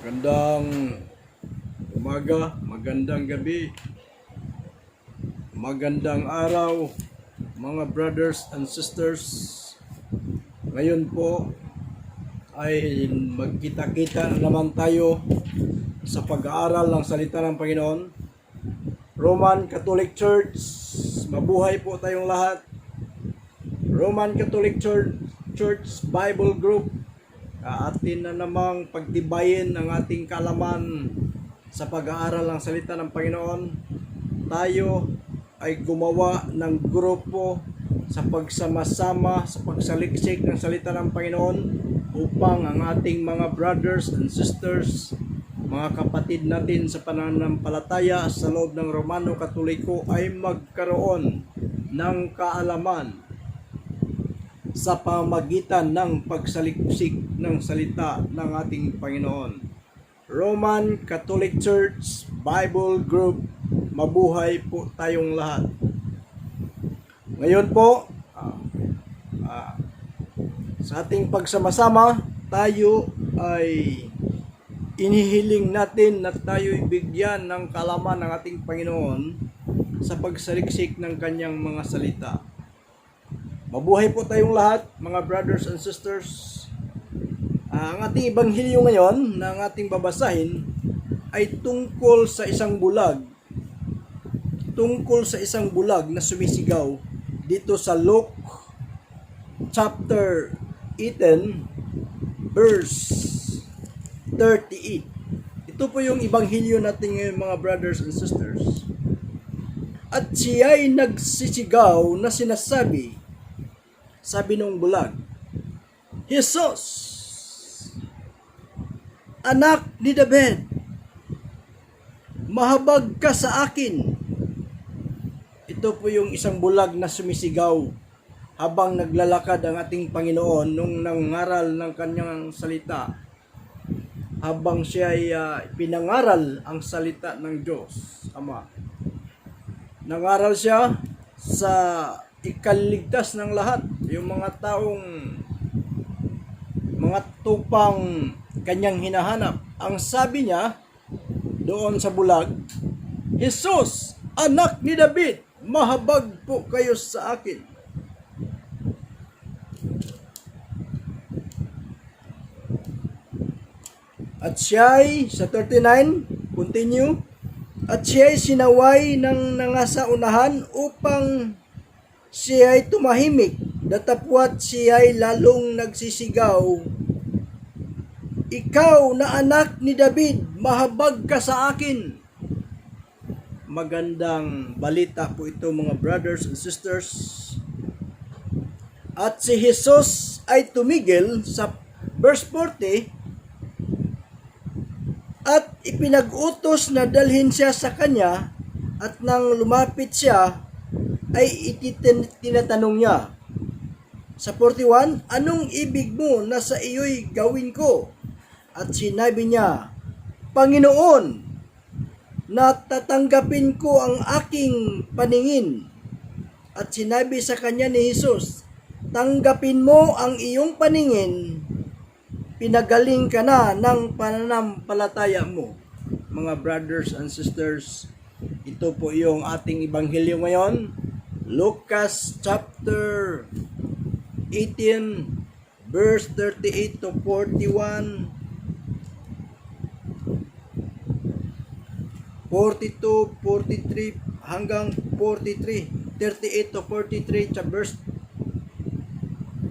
Magandang umaga, magandang gabi, magandang araw mga brothers and sisters. Ngayon po ay magkita-kita na naman tayo sa pag-aaral ng salita ng Panginoon. Roman Catholic Church, mabuhay po tayong lahat. Roman Catholic Church Bible Group, atin na namang pagtibayin ang ating kaalaman sa pag-aaral ng salita ng Panginoon. Tayo ay gumawa ng grupo sa pagsama-sama, sa pagsaliksik ng salita ng Panginoon upang ang ating mga brothers and sisters, mga kapatid natin sa pananampalataya sa loob ng Romano Katoliko ay magkaroon ng kaalaman sa pamagitan ng pagsaliksik ng salita ng ating Panginoon. Roman Catholic Church Bible Group, mabuhay po tayong lahat. Ngayon po, sa ating pagsama-sama, tayo ay inihiling natin na tayo'y bigyan ng kaalaman ng ating Panginoon sa pagsaliksik ng kanyang mga salita. Mabuhay po tayong lahat, mga brothers and sisters. Ang ating ebanghelyo ngayon na ang ating babasahin ay tungkol sa isang bulag. Tungkol sa isang bulag na sumisigaw dito sa Luke chapter 18 verse 38. Ito po yung ebanghelyo natin ngayon, mga brothers and sisters. At siya'y nagsisigaw na sinasabi, sabi nung bulag, Jesus, anak ni David, mahabag ka sa akin. Ito po yung isang bulag na sumisigaw habang naglalakad ang ating Panginoon nung nangaral ng kanyang salita. Habang siya ay pinangaral ang salita ng Diyos Ama. Nangaral siya sa ikaligtas ng lahat, yung mga taong mga tupang kanyang hinahanap. Ang sabi niya doon sa bulag, Jesus, anak ni David, mahabag po kayo sa akin. At siya'y, sa 39, continue, at siya'y sinaway ng nangasaunahan upang siya'y tumahimik, datapwat siya'y lalong nagsisigaw, ikaw na anak ni David, mahabag ka sa akin. Magandang balita po ito, mga brothers and sisters. At si Jesus ay tumigil sa verse 40 at ipinag-utos na dalhin siya sa kanya, at nang lumapit siya ay tinatanong niya sa 41, anong ibig mo na sa iyo'y gawin ko? At sinabi niya, Panginoon, natatanggapin ko ang aking paningin. At sinabi sa kanya ni Jesus, tanggapin mo ang iyong paningin, pinagaling ka na ng pananampalataya mo. Mga brothers and sisters, ito po yung ating ebanghelyo ngayon. Lucas chapter 18 verse 38 to 41, 42, 43 hanggang 43, 38 to 43 sa verse.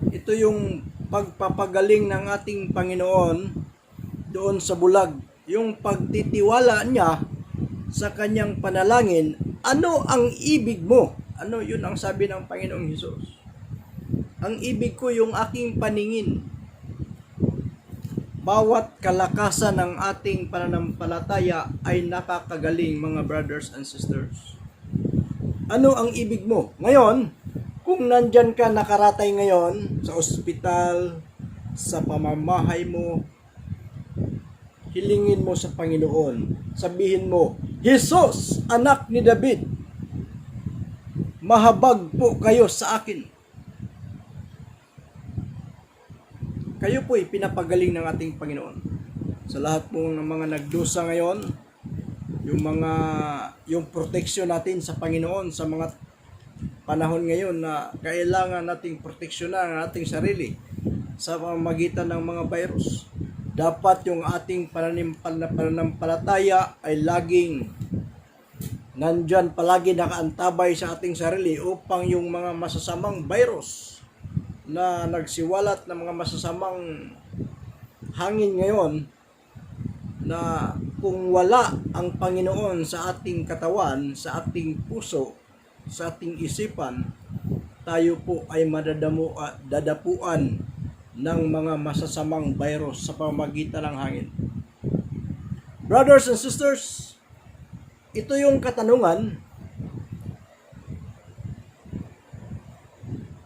Ito yung pagpapagaling ng ating Panginoon doon sa bulag, yung pagtitiwala niya sa kanyang panalangin. Ano ang ibig mo? Ano yun ang sabi ng Panginoong Hesus? Ang ibig ko yung aking paningin. Bawat kalakasan ng ating pananampalataya ay nakakagaling, mga brothers and sisters. Ano ang ibig mo? Ngayon, kung nandyan ka nakaratay ngayon sa ospital, sa pamamahay mo, hilingin mo sa Panginoon. Sabihin mo, Jesus, anak ni David, mahabag po kayo sa akin. Kayo po'y pinapagaling ng ating Panginoon. sa lahat po ng mga nagdusa ngayon, yung proteksyon natin sa Panginoon sa mga panahon ngayon na kailangan nating proteksyonan ang ating sarili sa pamamagitan ng mga virus. Dapat yung ating pananampalataya ay laging nandyan, palagi nakaantabay sa ating sarili upang yung mga masasamang virus na nagsiwalat ng mga masasamang hangin ngayon, na kung wala ang Panginoon sa ating katawan, sa ating puso, sa ating isipan, tayo po ay dadapuan ng mga masasamang virus sa pamamagitan ng hangin. Brothers and sisters, ito yung katanungan.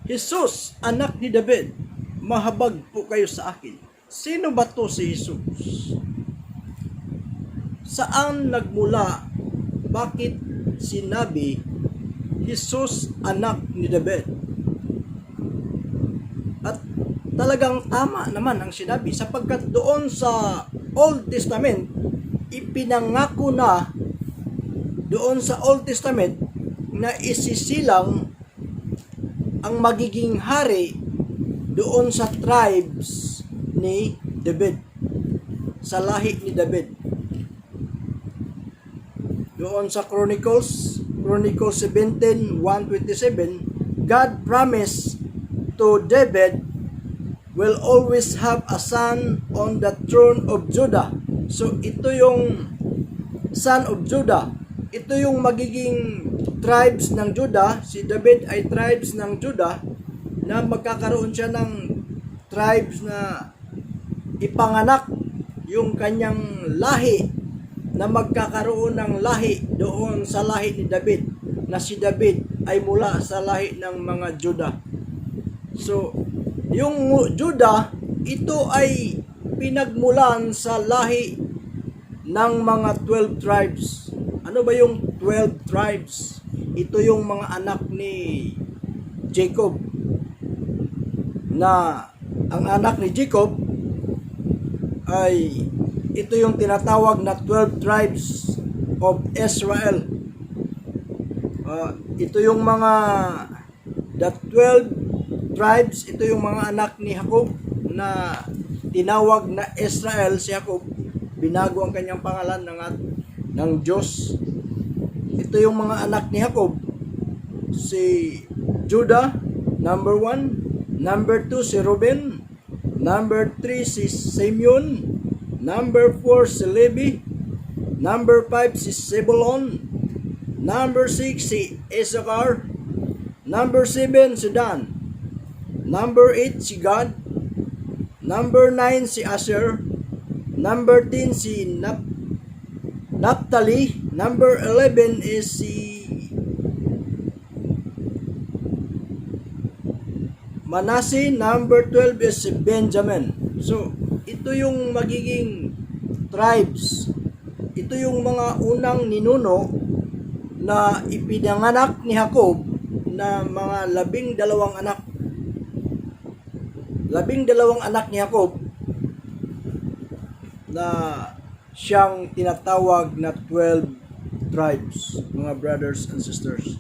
Jesus, anak ni David, mahabag po kayo sa akin. Sino ba to si Jesus? Saan nagmula? Bakit sinabi Jesus, anak ni David? At talagang tama naman ang sinabi, sapagkat doon sa Old Testament, ipinangako na doon sa Old Testament na isisilang ang magiging hari doon sa tribes ni David, sa lahi ni David. Doon sa Chronicles 17:1-27, God promised to David will always have a son on the throne of Judah. So ito yung son of Judah. Ito yung magiging tribes ng Judah. Si David ay tribes ng Judah, na magkakaroon siya ng tribes na ipanganak yung kanyang lahi, na magkakaroon ng lahi doon sa lahi ni David, na si David ay mula sa lahi ng mga Judah. So, yung Judah, ito ay pinagmulan sa lahi ng mga 12 tribes. Ano ba yung 12 tribes? Ito yung mga anak ni Jacob, na ang anak ni Jacob ay ito yung tinatawag na 12 tribes of Israel. Ito yung mga the 12 tribes, ito yung mga anak ni Jacob na tinawag na Israel. Si Jacob, binago ang kanyang pangalan ng Diyos. Ito yung mga anak ni Jacob. Si Judah, number 1. Number 2, si Reuben. Number 3, si Simeon. Number 4, si Levi. Number 5, si Zebulon. Number 6, si Issachar. Number 7, si Dan. Number 8, si Gad. Number 9, si Asher. Number 10, si Naphtali. Number 11 is si Manasseh. Number 12 is si Benjamin. So, ito yung magiging tribes. Ito yung mga unang ninuno na ipinanganak ni Jacob, na mga 12 anak. 12 anak ni Jacob na siyang tinatawag na 12 tribes, mga brothers and sisters.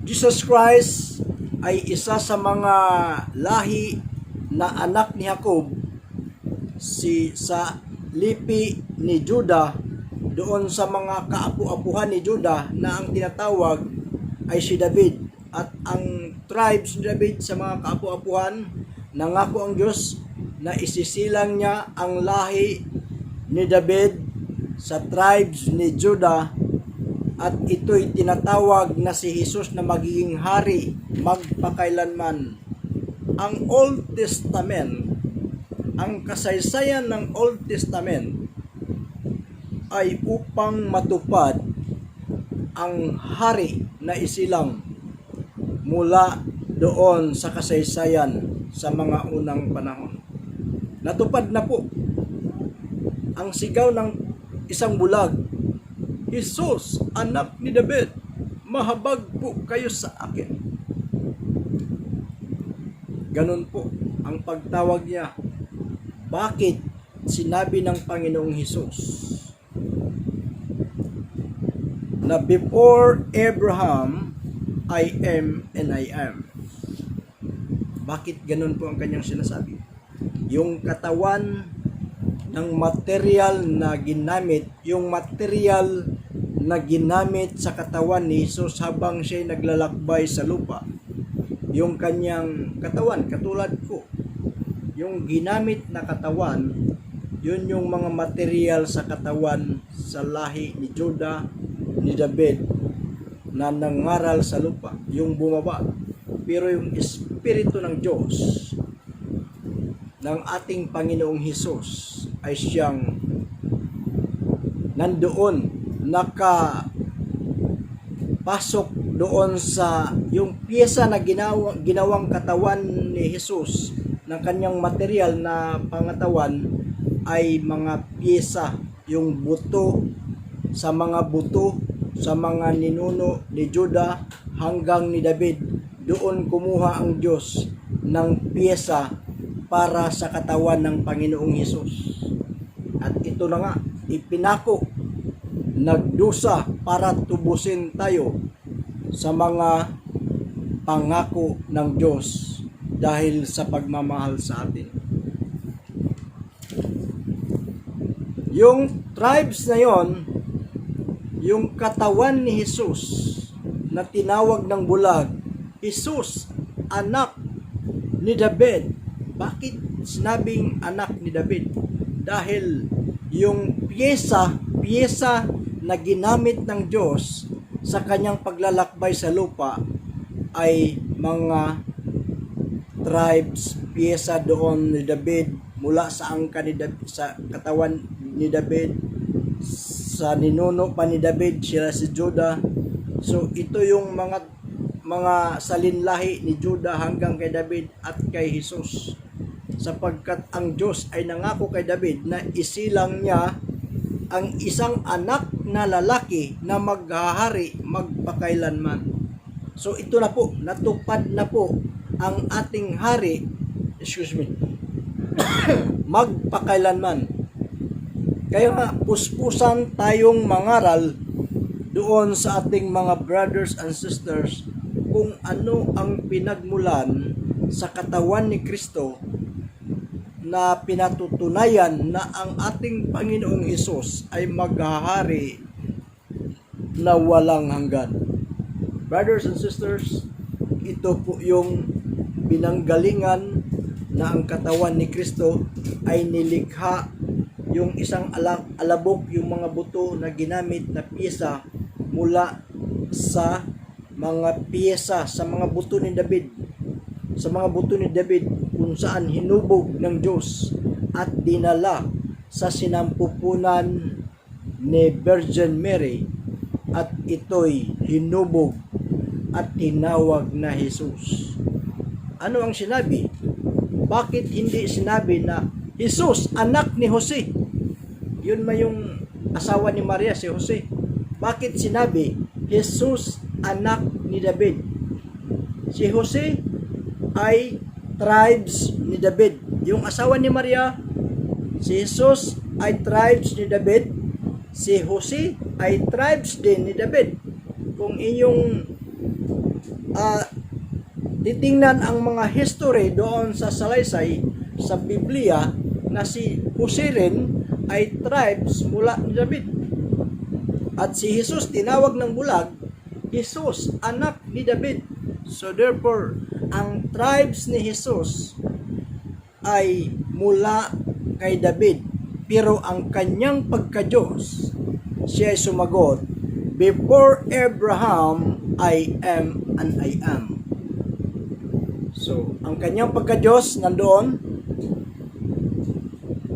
Jesus Christ ay isa sa mga lahi na anak ni Jacob, sa lipi ni Judah, doon sa mga kaapu-apuhan ni Judah, na ang tinatawag ay si David. At ang tribes ni David sa mga kaapu-apuhan, nangako ang Diyos na isisilang niya ang lahi ni David sa tribes ni Judah, at ito'y tinatawag na si Jesus na magiging hari magpakailanman. Ang Old Testament, ang kasaysayan ng Old Testament ay upang matupad ang hari na isilang mula doon sa kasaysayan sa mga unang panahon. Natupad na po ang sigaw ng isang bulag, Jesus, anak ni David, mahabag po kayo sa akin. Ganun po ang pagtawag niya bakit sinabi ng Panginoong Hesus na before Abraham, I am and I am. Bakit ganun po ang kanyang sinasabi? Yung katawan ng material na ginamit, yung material na ginamit sa katawan ni Jesus habang siya'y naglalakbay sa lupa, yung kanyang katawan, katulad ko, yung ginamit na katawan, yun yung mga material sa katawan sa lahi ni Judah, ni David, na nangaral sa lupa, yung bumaba. Pero yung Espiritu ng Diyos, ng ating Panginoong Hesus, ay siyang nandoon, nakapasok doon sa yung piyesa na ginawang katawan ni Hesus, ng kanyang material na pangatawan ay mga piyesa, yung buto, sa mga buto, sa mga ninuno ni Judah hanggang ni David. Doon kumuha ang Diyos ng piyesa para sa katawan ng Panginoong Hesus. At ito na nga, ipinako, nagdusa para tubusin tayo sa mga pangako ng Diyos dahil sa pagmamahal sa atin. Yung tribes na yon, yung katawan ni Hesus na tinawag ng bulag, Hesus, anak ni David. Bakit sinabing anak ni David? Dahil yung piyesa na ginamit ng Diyos sa kanyang paglalakbay sa lupa ay mga tribes, piyesa doon ni David, mula sa angka ni David, sa katawan ni David, sa ninuno pa ni David, sila si Judah. So ito yung mga salinlahi ni Judah hanggang kay David at kay Hesus, sapagkat ang Diyos ay nangako kay David na isilang niya ang isang anak na lalaki na maghahari magpakailanman. So ito na po, natupad na po ang ating hari, magpakailanman. Kaya nga, puspusan tayong mangaral doon sa ating mga brothers and sisters kung ano ang pinagmulan sa katawan ni Kristo na pinatutunayan na ang ating Panginoong Hesus ay maghahari na walang hanggan. Brothers and sisters, ito po yung pinanggalingan na ang katawan ni Kristo ay nilikha, yung isang alabok, yung mga buto na ginamit na piyesa mula sa mga piyesa, sa mga buto ni David, sa mga buto ni David kung saan hinubog ng Diyos at dinala sa sinampupunan ni Virgin Mary, at ito'y hinubog at tinawag na Jesus. Ano ang sinabi? Bakit hindi sinabi na Jesus, anak ni Jose? Yun may yung asawa ni Maria, si Jose. Bakit sinabi Jesus, anak ni David? Si Jose ay tribes ni David. Yung asawa ni Maria, si Jesus ay tribes ni David. Si Jose ay tribes din ni David. Kung inyong titingnan ang mga history doon sa salaysay sa Biblia, na si Jose rin ay tribes mula ni David. At si Jesus, tinawag ng bulag, Jesus, anak ni David. So therefore, ang tribes ni Jesus ay mula kay David. Pero ang kanyang pagka-Diyos, siya ay sumagot, before Abraham, I am and I am. So, ang kanyang pagka-Diyos nandoon,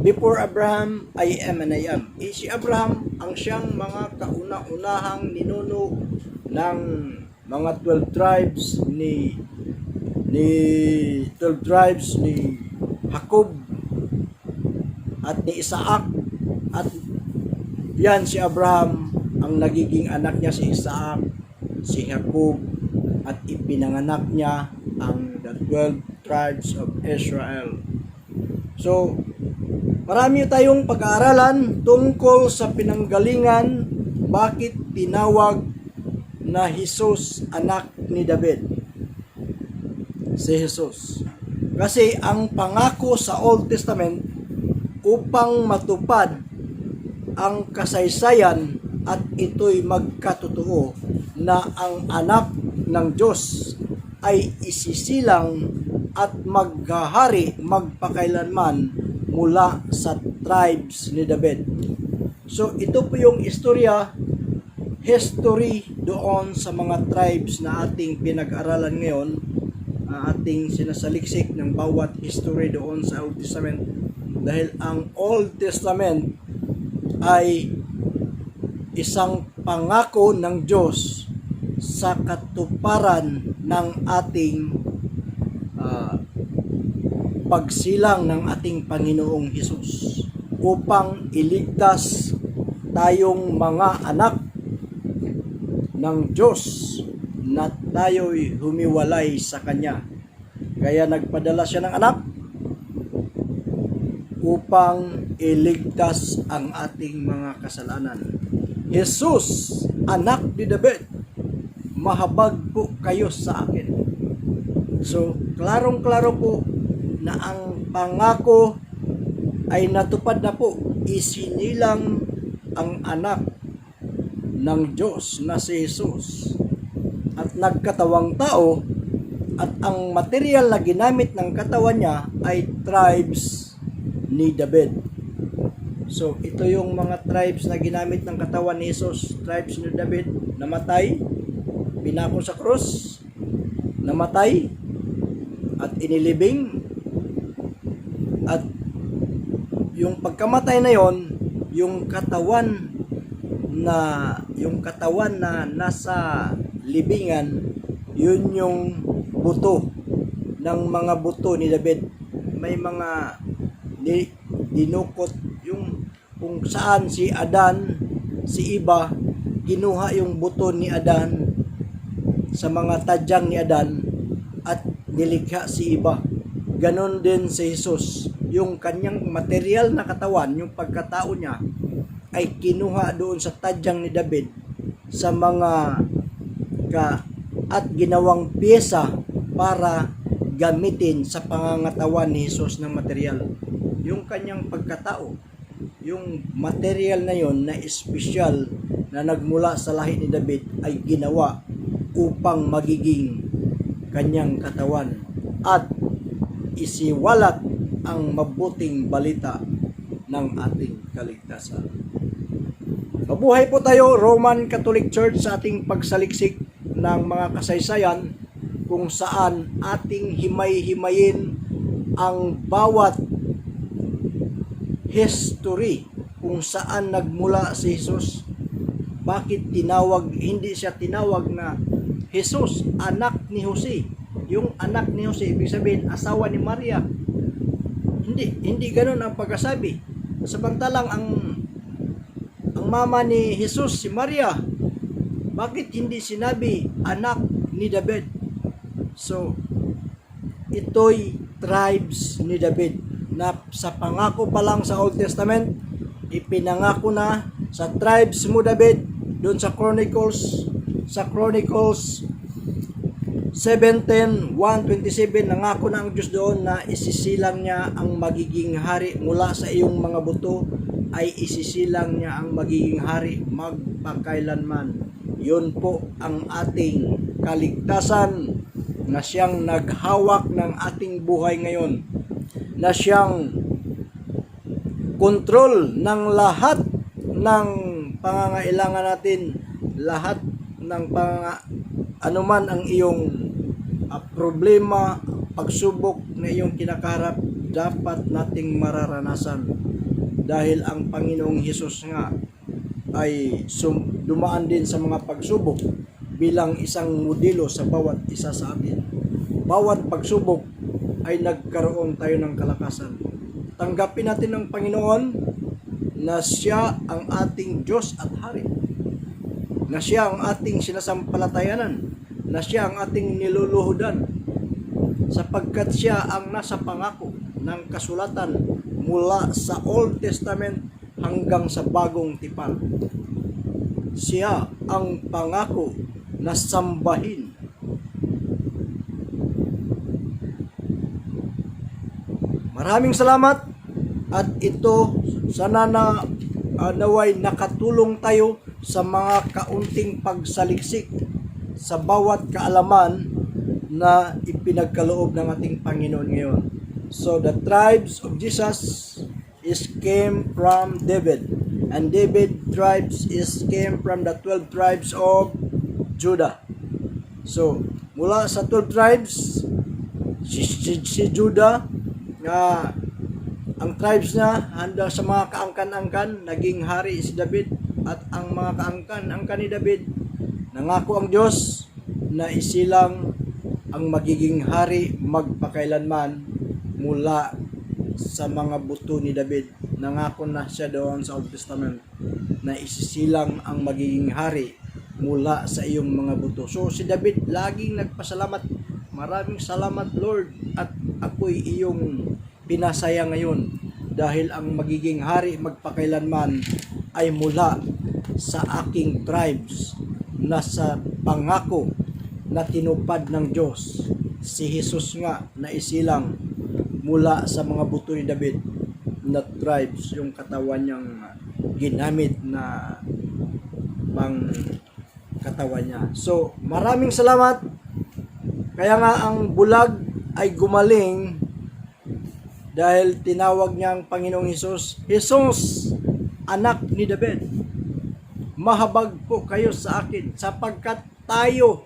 before Abraham, I am and I am. Si Abraham ang siyang mga kauna-unahang ninuno ng mga 12 tribes ni 12 tribes ni Jacob at ni Isaac. At yan, si Abraham ang nagiging anak niya, si Isaac, si Jacob, at ipinanganak niya ang the 12 tribes of Israel. So Marami tayong pag-aaralan tungkol sa pinanggalingan bakit tinawag na Jesus anak ni David. Si Jesus. Kasi ang pangako sa Old Testament upang matupad ang kasaysayan at ito'y magkatotoo na ang anak ng Diyos ay isisilang at maghahari magpakailanman mula sa tribes ni David. So ito po yung history doon sa mga tribes na ating pinag-aralan ngayon, ating sinasaliksik ng bawat history doon sa Old Testament, dahil ang Old Testament ay isang pangako ng Diyos sa katuparan ng ating pagsilang ng ating Panginoong Hesus upang iligtas tayong mga anak ng Diyos na tayo'y humiwalay sa Kanya. Kaya nagpadala siya ng anak upang iligtas ang ating mga kasalanan. Jesus, anak ni David, mahabag po kayo sa akin. So, klarong-klaro po na ang pangako ay natupad na po. Isinilang ang anak ng Diyos na si Jesus at nagkatawang tao, at ang material na ginamit ng katawan niya ay tribes ni David. So, ito yung mga tribes na ginamit ng katawan ni Jesus. Tribes ni David, namatay, pinako sa krus, namatay, at inilibing. At yung pagkamatay na yon, yung katawan na nasa libingan, yun yung buto ng mga buto ni David. May mga dinukot yung kung saan si Adan, si Iba, ginuha yung buto ni Adan sa mga tadyang ni Adan at nilikha si Iba. Ganon din si Jesus. Yung kanyang material na katawan, yung pagkatao niya, ay kinuha doon sa tadyang ni David sa mga at ginawang pyesa para gamitin sa pangangatawan ni Jesus ng material. Yung kanyang pagkatao, yung material na yon na espesyal na nagmula sa lahi ni David ay ginawa upang magiging kanyang katawan at isiwalat ang mabuting balita ng ating kaligtasan. Mabuhay po tayo, Roman Catholic Church, sa ating pagsaliksik ng mga kasaysayan kung saan ating himay-himayin ang bawat history kung saan nagmula si Jesus. Bakit hindi siya tinawag na Jesus, anak ni Jose? Yung anak ni Jose, ibig sabihin asawa ni Maria. Hindi ganoon ang pagkasabi. Samantalang ang mama ni Jesus, si Maria, bakit hindi sinabi anak ni David? So, ito'y tribes ni David na sa pangako pa lang sa Old Testament, ipinangako na sa tribes mo David, doon sa Chronicles 17:127, nangako na ang Diyos doon na isisilang niya ang magiging hari mula sa iyong mga buto, ay isisilang niya ang magiging hari magpakailanman. Yun po ang ating kaligtasan, na siyang naghawak ng ating buhay ngayon, na siyang kontrol ng lahat ng pangangailangan natin, lahat ng anuman ang iyong problema, pagsubok na iyong kinakaharap, dapat nating mararanasan. Dahil ang Panginoong Hesus nga ay dumaan din sa mga pagsubok bilang isang modelo sa bawat isa sa atin. Bawat pagsubok ay nagkaroon tayo ng kalakasan. Tanggapin natin ng Panginoon na siya ang ating Diyos at Hari, na siya ang ating sinasampalatayanan, na siya ang ating niluluhudan, sapagkat siya ang nasa pangako ng kasulatan mula sa Old Testament hanggang sa Bagong Tipan. Siya ang pangako na sambahin. Maraming salamat at ito sana na naway nakatulong tayo sa mga kaunting pagsaliksik sa bawat kaalaman na ipinagkaloob ng ating Panginoon ngayon. So the tribes of Jesus came from David, and David tribes came from the 12 tribes of Judah. So mula sa 12 tribes, si Judah nga ang tribes niya handa sa mga kaangkan-angkan, naging hari si David, at ang mga kaangkan-angkan ni David, nangako ang Diyos na isilang ang magiging hari magpakailanman mula sa mga buto ni David. Nangako na siya doon sa Old Testament na isisilang ang magiging hari mula sa iyong mga buto. So si David laging nagpasalamat, maraming salamat Lord, at ako'y iyong pinasaya ngayon dahil ang magiging hari magpakailanman ay mula sa aking tribes na sa pangako na tinupad ng Diyos. Si Jesus nga na isilang mula sa mga buto ni David na tribes, yung katawan niyang ginamit na pang katawan niya. So maraming salamat. Kaya nga ang bulag ay gumaling dahil tinawag niya ang Panginoong Hesus, Jesus, anak ni David. Mahabag po kayo sa akin sapagkat tayo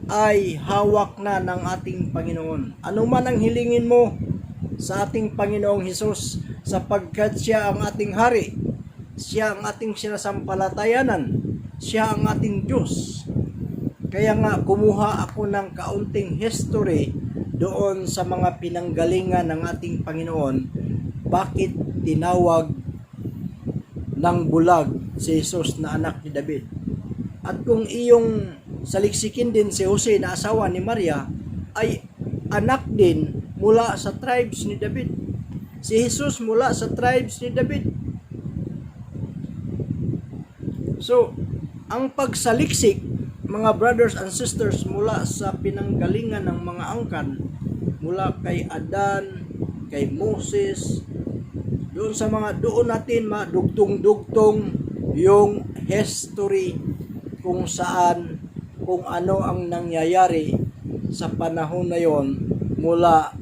ay hawak na ng ating Panginoon. Ano man ang hilingin mo sa ating Panginoong Hesus, sapagkat siya ang ating hari, siya ang ating sinasampalatayanan, siya ang ating Diyos. Kaya nga kumuha ako ng kaunting history doon sa mga pinanggalingan ng ating Panginoon, bakit tinawag ng bulag si Jesus na anak ni David. At kung iyong saliksikin din, si Jose na asawa ni Maria ay anak din mula sa tribes ni David. Si Jesus mula sa tribes ni David. So, ang pagsaliksik, mga brothers and sisters, mula sa pinanggalingan ng mga angkan, mula kay Adan, kay Moses, doon natin madugtong-dugtong yung history kung saan, kung ano ang nangyayari sa panahon na yon mula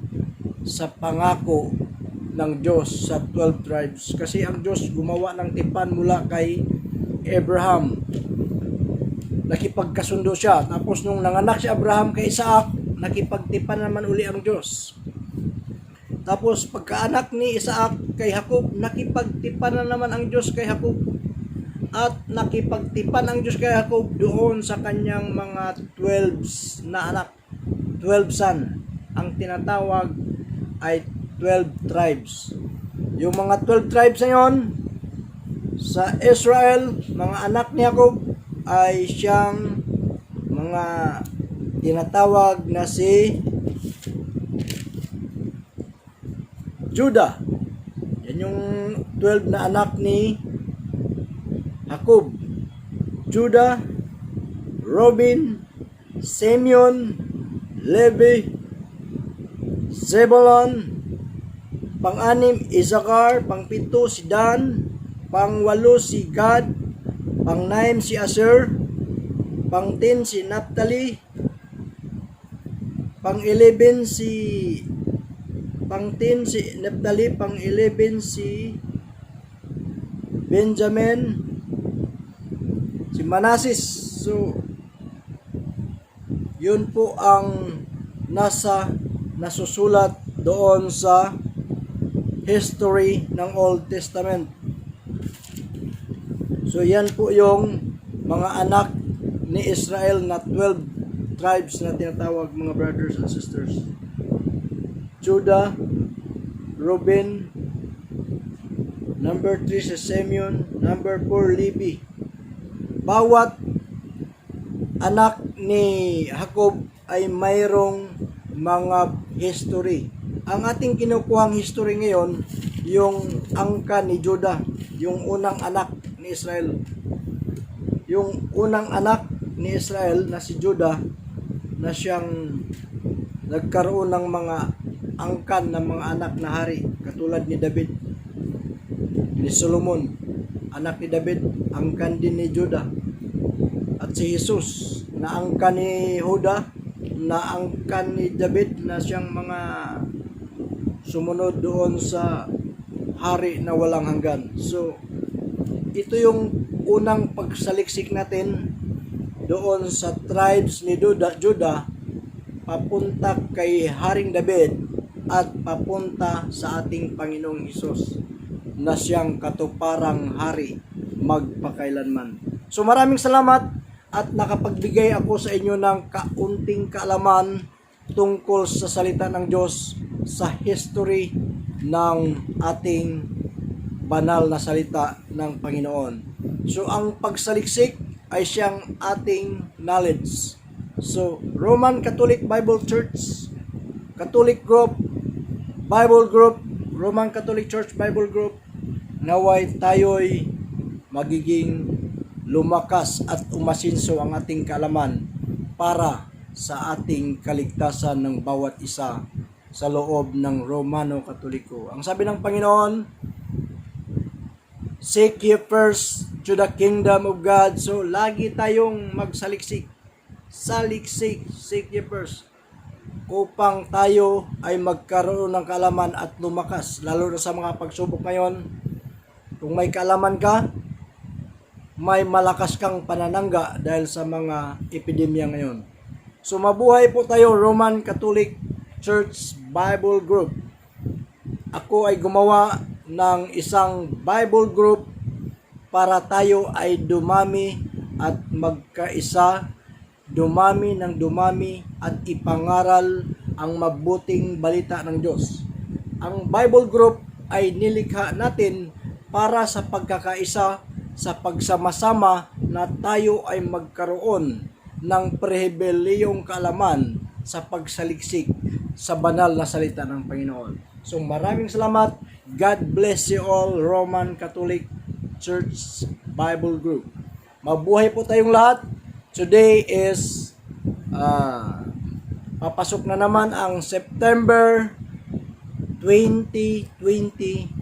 sa pangako ng Diyos sa 12 tribes. Kasi ang Diyos gumawa ng tipan mula kay Abraham. Nakipagkasundo siya. Tapos nung nanganak si Abraham kay Isaac, nakipagtipan naman uli ang Diyos. Tapos pagkaanak ni Isaac kay Jacob, nakipagtipan na naman ang Diyos kay Jacob. At nakipagtipan ang Diyos kay Jacob doon sa kanyang mga 12 na anak, 12 son. Ang tinatawag ay 12 tribes. Yung mga 12 tribes na yon sa Israel, mga anak ni Jacob, ay siyang mga tinatawag na si Judah. Yan yung 12 na anak ni Jacob. Judah, Reuben, Simeon, Levi, Zebulon, pang-anim Isaacar, pang-pito si Dan, pang-walo si Gad, pang-9 si Asher, pang-10 si Naphtali, pang-11 si Naphtali, pang-11 si Benjamin, si Manasseh. So yun po ang nasusulat doon sa history ng Old Testament. So yan po yung mga anak ni Israel na 12 tribes na tinatawag, mga brothers and sisters. Judah, Reuben, number 3 si Simeon, number 4 Levi. Bawat anak ni Jacob ay mayroong mga history. Ang ating kinukuhang history ngayon, yung angkan ni Judah, yung unang anak ni Israel. Yung unang anak ni Israel na si Judah na siyang nagkaroon ng mga angkan ng mga anak na hari katulad ni David, ni Solomon, anak ni David, angkan din ni Judah. At si Jesus na angkan ni Judah, na angkan ni David na siyang mga sumunod doon sa hari na walang hanggan. So ito yung unang pagsaliksik natin doon sa tribes ni Judah papunta kay Haring David at papunta sa ating Panginoong Hesus na siyang katuparang hari magpakailanman. So maraming salamat at nakapagbigay ako sa inyo ng kaunting kaalaman tungkol sa salita ng Diyos sa history ng ating banal na salita ng Panginoon. So ang pagsaliksik ay siyang ating knowledge. So Roman Catholic Bible Church, Catholic Group, Bible Group, Roman Catholic Church Bible Group, naway tayo'y magiging lumakas at umasinso ang ating kaalaman para sa ating kaligtasan ng bawat isa sa loob ng Romano Katoliko. Ang sabi ng Panginoon, seek ye first to the kingdom of God. So, lagi tayong magsaliksik. Saliksik, seek ye first. Upang tayo ay magkaroon ng kaalaman at lumakas. Lalo na sa mga pagsubok ngayon. Kung may kaalaman ka, may malakas kang pananangga dahil sa mga epidemya ngayon. So, mabuhay po tayo, Roman Catholic Church Bible Group. Ako ay gumawa ng isang Bible group para tayo ay dumami at magkaisa, dumami ng dumami at ipangaral ang mabuting balita ng Diyos. Ang Bible group ay nilikha natin para sa pagkakaisa, sa pagsama-sama na tayo ay magkaroon ng pribilehiyong kaalaman sa pagsaliksik sa banal na salita ng Panginoon. So maraming salamat. God bless you all, Roman Catholic Church Bible Group. Mabuhay po tayong lahat. Today is papasok na naman ang September 2020.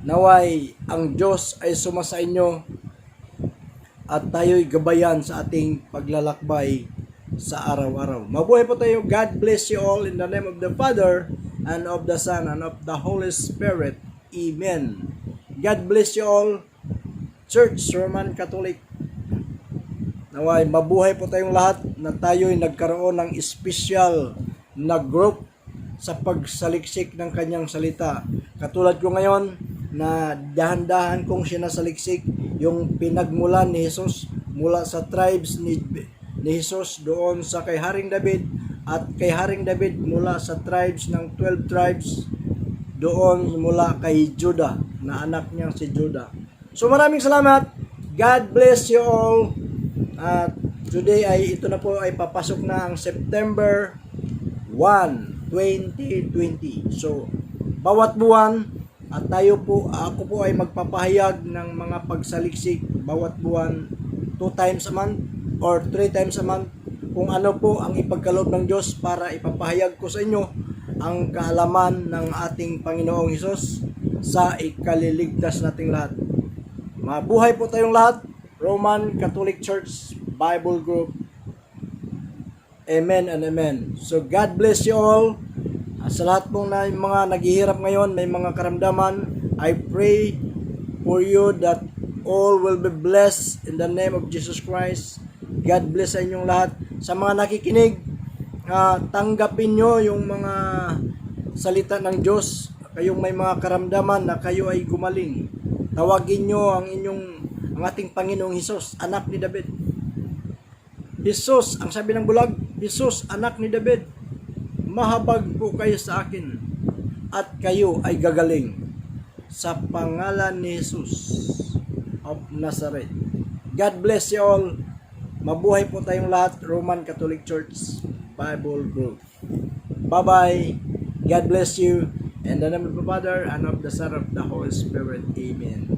Naway ang Diyos ay sumasa inyo at tayo'y gabayan sa ating paglalakbay sa araw-araw. Mabuhay po tayo. God bless you all in the name of the Father and of the Son and of the Holy Spirit. Amen. God bless you all, Church Roman Catholic. Naway, mabuhay po tayong lahat na tayo'y nagkaroon ng special na group sa pagsaliksik ng kanyang salita. Katulad ko ngayon na dahan-dahan kong sinasaliksik yung pinagmulan ni Jesus mula sa tribes ni Jesus doon sa kay Haring David at kay Haring David mula sa tribes ng 12 tribes doon mula kay Judah na anak niyang si Judah. So maraming salamat. God bless you all. At today ay ito na po ay papasok na ang September 1, 2020. So bawat buwan at ako po ay magpapahayag ng mga pagsaliksik bawat buwan 2 times a month or 3 times a month kung ano po ang ipagkaloob ng Diyos para ipapahayag ko sa inyo ang kaalaman ng ating Panginoong Hesus sa ikaliligtas nating lahat. Mabuhay po tayong lahat, Roman Catholic Church Bible Group. Amen and amen. So God bless you all. Sa lahat pong mga naghihirap ngayon, may mga karamdaman, I pray for you that all will be blessed in the name of Jesus Christ. God bless sa inyong lahat. Sa mga nakikinig, tanggapin nyo yung mga salita ng Diyos. Kayong may mga karamdaman na kayo ay gumaling. Tawagin nyo ang ating Panginoong Hesus, anak ni David. Hesus, ang sabi ng bulag, Hesus, anak ni David. Mahabag po kayo sa akin at kayo ay gagaling sa pangalan ni Jesus of Nazareth. God bless you all. Mabuhay po tayong lahat, Roman Catholic Church Bible Group. Bye-bye. God bless you In the name of the Father, and of the Son, of the Holy Spirit. Amen.